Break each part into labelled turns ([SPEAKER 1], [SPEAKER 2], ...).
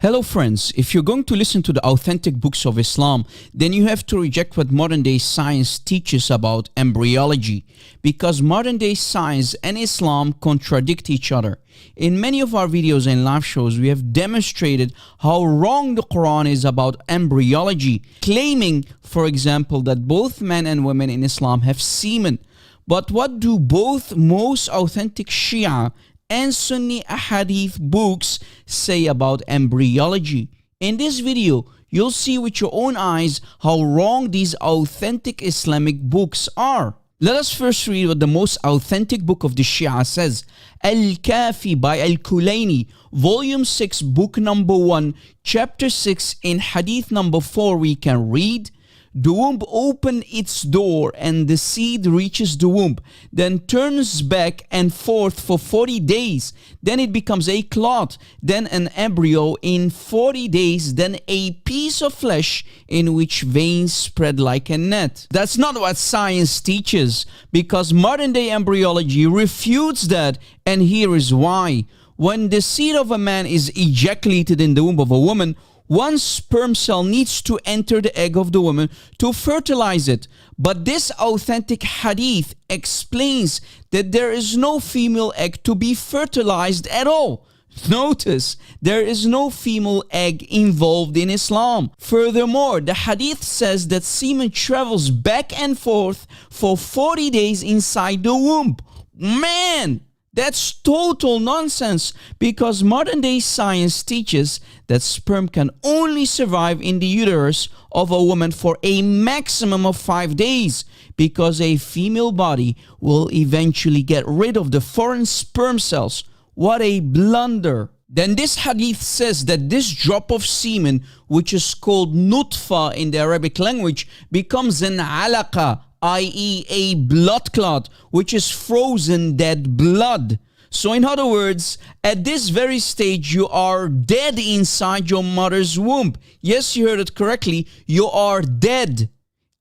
[SPEAKER 1] Hello friends, if you're going to listen to the authentic books of Islam, then you have to reject what modern day science teaches about embryology, because modern day science and Islam contradict each other. In many of our videos and live shows, we have demonstrated how wrong the Quran is about embryology, claiming, for example, that both men and women in Islam have semen. But what do both most authentic Shia and Sunni ahadith books say about embryology? In this video, you'll see with your own eyes how wrong these authentic Islamic books are. Let us first read what the most authentic book of the Shia says. Al-Kafi by Al-Kulaini, volume 6, book number 1, chapter 6, in hadith number 4 we can read, "The womb opens its door and the seed reaches the womb, then turns back and forth for 40 days. Then it becomes a clot, then an embryo in 40 days, then a piece of flesh in which veins spread like a net." That's not what science teaches, because modern day embryology refutes that, and here is why. When the seed of a man is ejaculated in the womb of a woman, one sperm cell needs to enter the egg of the woman to fertilize it. But this authentic hadith explains that there is no female egg to be fertilized at all. Notice, there is no female egg involved in Islam. Furthermore, the hadith says that semen travels back and forth for 40 days inside the womb. Man! That's total nonsense, because modern day science teaches that sperm can only survive in the uterus of a woman for a maximum of 5 days, because a female body will eventually get rid of the foreign sperm cells. What a blunder. Then this hadith says that this drop of semen, which is called nutfa in the Arabic language, becomes an alaqa, i.e. a blood clot, which is frozen dead blood. So in other words, at this very stage, you are dead inside your mother's womb. Yes, you heard it correctly. You are dead.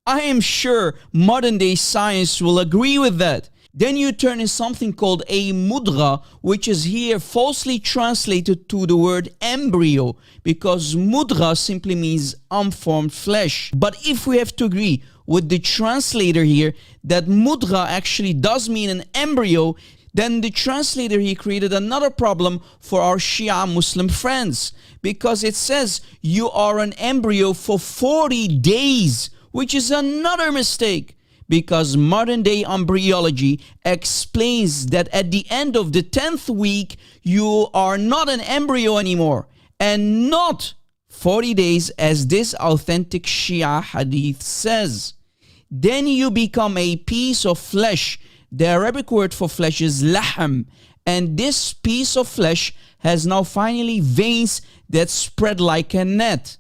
[SPEAKER 1] I am sure modern day science will agree with that. Then you turn in something called a mudgha, which is here falsely translated to the word embryo, because mudgha simply means unformed flesh. But if we have to agree with the translator here that mudgha actually does mean an embryo, then the translator here created another problem for our Shia Muslim friends, because it says you are an embryo for 40 days, which is another mistake, because modern day embryology explains that at the end of the 10th week, you are not an embryo anymore, and not 40 days as this authentic Shia hadith says. Then you become a piece of flesh. The Arabic word for flesh is lahm, and this piece of flesh has now finally veins that spread like a net.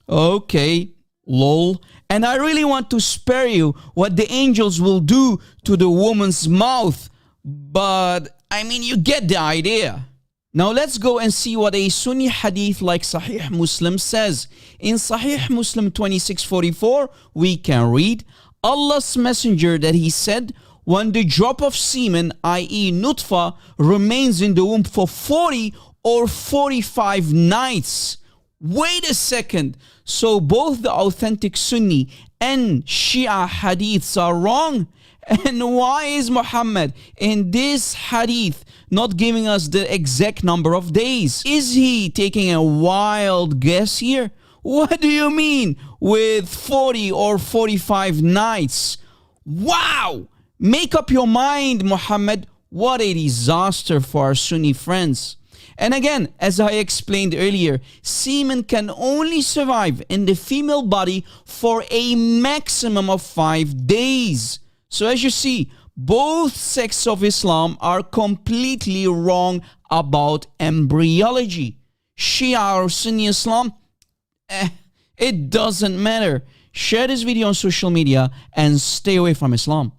[SPEAKER 1] Okay, lol. And I really want to spare you what the angels will do to the woman's mouth, but I mean, you get the idea. Now let's go and see what a Sunni hadith like Sahih Muslim says. In Sahih Muslim 2644, we can read, Allah's messenger that he said, when the drop of semen, i.e. nutfa, remains in the womb for 40 or 45 nights. Wait a second. So both the authentic Sunni and Shia hadiths are wrong? And why is Muhammad in this hadith not giving us the exact number of days? Is he taking a wild guess here? What do you mean with 40 or 45 nights? Wow! Make up your mind, Muhammad. What a disaster for our Sunni friends. And again, as I explained earlier, semen can only survive in the female body for a maximum of 5 days. So as you see, both sects of Islam are completely wrong about embryology. Shia or Sunni Islam, it doesn't matter. Share this video on social media and stay away from Islam.